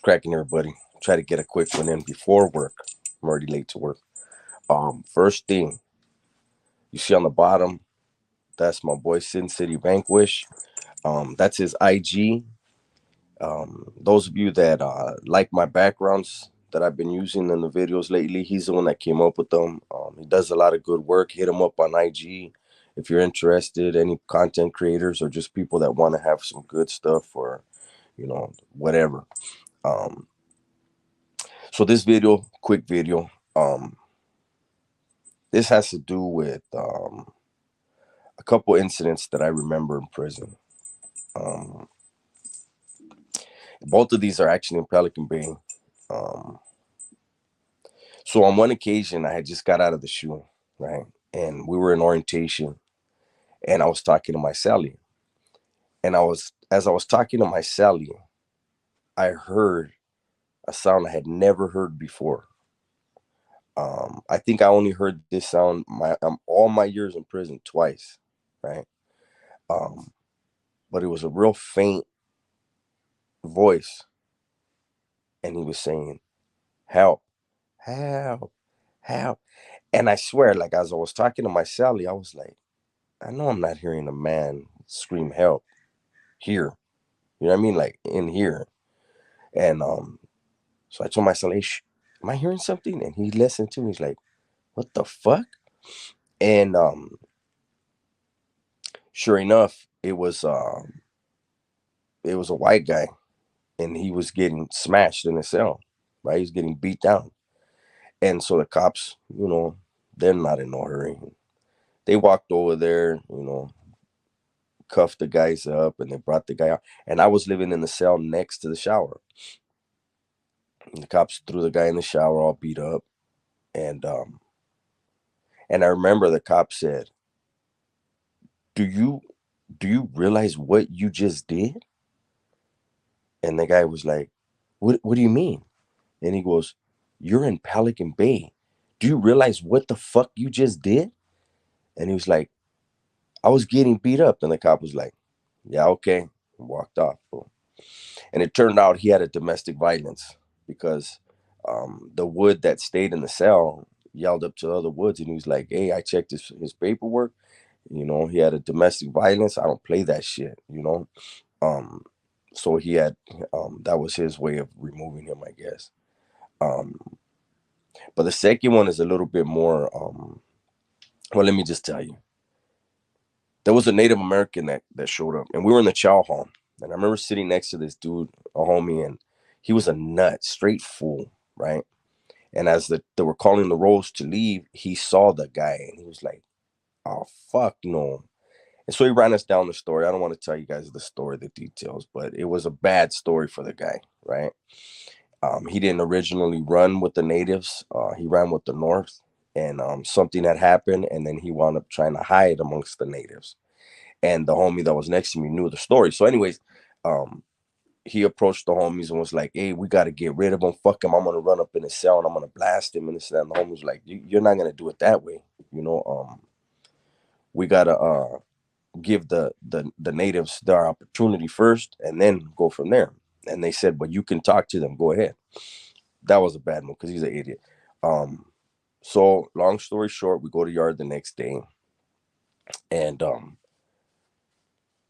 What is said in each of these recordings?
cracking, everybody? Try to get a quick one in before work. I'm already late to work. First thing you see on the bottom, that's my boy Sin City Vanquish. That's his IG. Those of you that like my backgrounds that I've been using in the videos lately, he's the one that came up with them. He does a lot of good work. Hit him up on IG if you're interested. Any content creators or just people that want to have some good stuff or whatever. Um, so this video, quick video. This has to do with a couple incidents that I remember in prison. Um, Both of these are actually in Pelican Bay. Um, so on one occasion, I had just got out of the shoe, right? And we were in orientation, and I was talking to my cellie. And as I was talking to my cellie, I heard a sound I had never heard before. I think I only heard this sound all my years in prison twice, right? Um, but it was a real faint voice, and he was saying, "Help, help, help." And I swear, like as I was talking to my Sally, I was like, I know I'm not hearing a man scream help here. You know what I mean? Like in here. And so I told myself, hey, am I hearing something? And he listened to me. He's like, what the fuck? And sure enough, it was a white guy, and he was getting smashed in the cell, right? He's getting beat down. And so the cops, they're not in no hurry. They walked over there, cuffed the guys up, and they brought the guy out. And I was living in the cell next to the shower. And the cops threw the guy in the shower, all beat up. And I remember the cop said, "Do you realize what you just did?" And the guy was like, "What do you mean?" And he goes, "You're in Pelican Bay. Do you realize what the fuck you just did?" And he was like, "I was getting beat up." And the cop was like, "Yeah, okay," and walked off. And it turned out he had a domestic violence because the wood that stayed in the cell yelled up to the other woods, and he was like, "Hey, I checked his paperwork. He had a domestic violence. I don't play that shit. Um, so he had that was his way of removing him, I guess. Um, but the second one is a little bit more. Well, let me just tell you, there was a Native American that showed up, and we were in the chow hall, and I remember sitting next to this dude, a homie, and he was a nut, straight fool, right? And as they were calling the rolls to leave, he saw the guy, and he was like, "Oh fuck no!" And so he ran us down the story. I don't want to tell you guys the story, the details, but it was a bad story for the guy, right? He didn't originally run with the natives. He ran with the North, and something had happened, and then he wound up trying to hide amongst the natives. And the homie that was next to me knew the story. So, anyways, um, he approached the homies and was like, "Hey, we got to get rid of him. Fuck him. I'm gonna run up in his cell and I'm gonna blast him." And this and that. And the homie was like, "You're not gonna do it that way. We gotta give the natives their opportunity first, and then go from there." And they said, "But you can talk to them. Go ahead." That was a bad move because he's an idiot. Um, so long story short, we go to yard the next day, and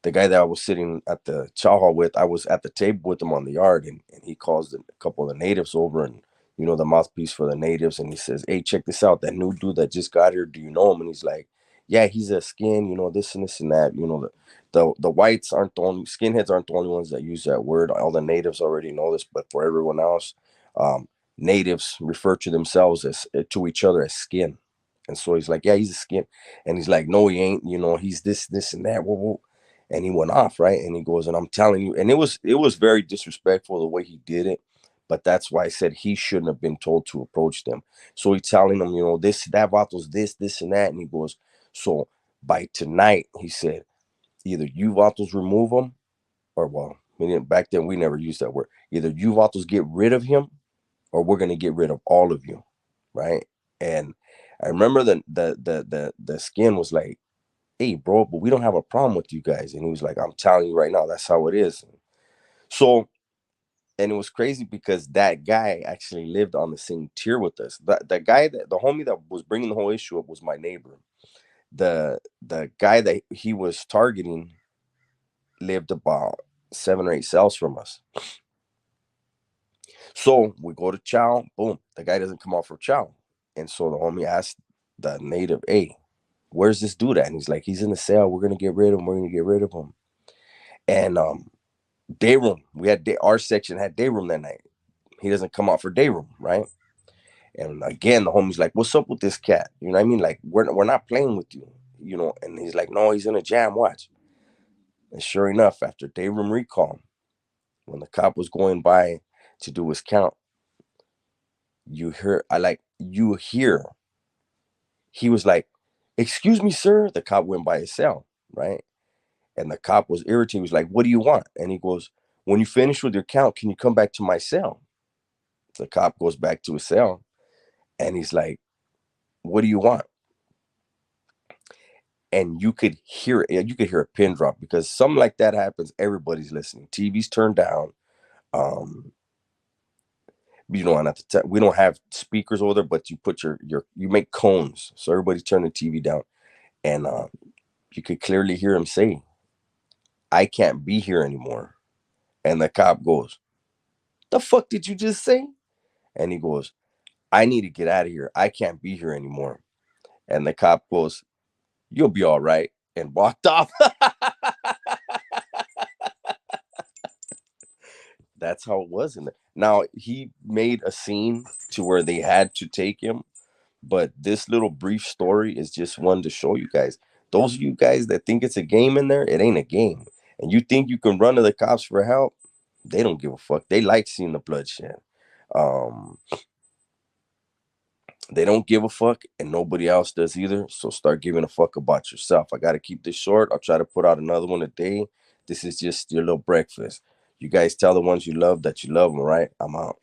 the guy that I was sitting at the chow hall with, I was at the table with him on the yard, and he calls a couple of the natives over, and the mouthpiece for the natives, and he says, "Hey, check this out. That new dude that just got here, do you know him?" And he's like, "Yeah, he's a skin, this and this and that. The whites aren't the only skinheads aren't the only ones that use that word. All the natives already know this, but for everyone else, natives refer to themselves as to each other as skin." And so he's like, "Yeah, he's a skin," and he's like, "No, he ain't. He's this and that." Whoa, whoa. And he went off, right? And he goes, "And I'm telling you," and it was very disrespectful the way he did it. But that's why I said he shouldn't have been told to approach them. So he's telling them, this, that, Vatos, this, and that. And he goes, "So by tonight," he said, "either you Vatos remove him, or well, back then we never used that word. Either you Vatos get rid of him, or we're gonna get rid of all of you." Right? And I remember the skin was like, "Hey, bro, but we don't have a problem with you guys." And he was like, "I'm telling you right now, that's how it is." So And it was crazy because that guy actually lived on the same tier with us. The guy that the homie that was bringing the whole issue up was my neighbor. The guy that he was targeting lived about 7 or 8 cells from us. So we go to chow, boom, the guy doesn't come out for chow. And so the homie asked the native, hey, where's this dude at? And he's like, he's in the cell. We're gonna get rid of him. We're gonna get rid of him. And day room, our section had day room that night. He doesn't come out for day room, right? And again, the homie's like, what's up with this cat? You know what I mean? Like, we're not playing with you, you know. And he's like, no, he's in a jam, watch. And sure enough, after day room recall, when the cop was going by to do his count, you hear, he was like, excuse me, sir. The cop went by his cell, right? And the cop was irritated. He was like, what do you want? And he goes, when you finish with your count, can you come back to my cell? The cop goes back to his cell and he's like, what do you want? And you could hear it. You could hear a pin drop because something like that happens. Everybody's listening. TV's turned down. Um, you know, and at the time, we don't have speakers over there, but you put you make cones, so everybody's turning the TV down, and you could clearly hear him say, "I can't be here anymore." And the cop goes, "The fuck did you just say?" And he goes, "I need to get out of here. I can't be here anymore." And the cop goes, "You'll be all right," and walked off. That's how it was in there. Now he made a scene to where they had to take him, but this little brief story is just one to show you guys. Those of you guys that think it's a game in there, it ain't a game. And you think you can run to the cops for help, they don't give a fuck. They like seeing the bloodshed. Um, they don't give a fuck, and nobody else does either. So start giving a fuck about yourself. I got to keep this short. I'll try to put out another one a day. This is just your little breakfast. You guys tell the ones you love that you love them, right? I'm out.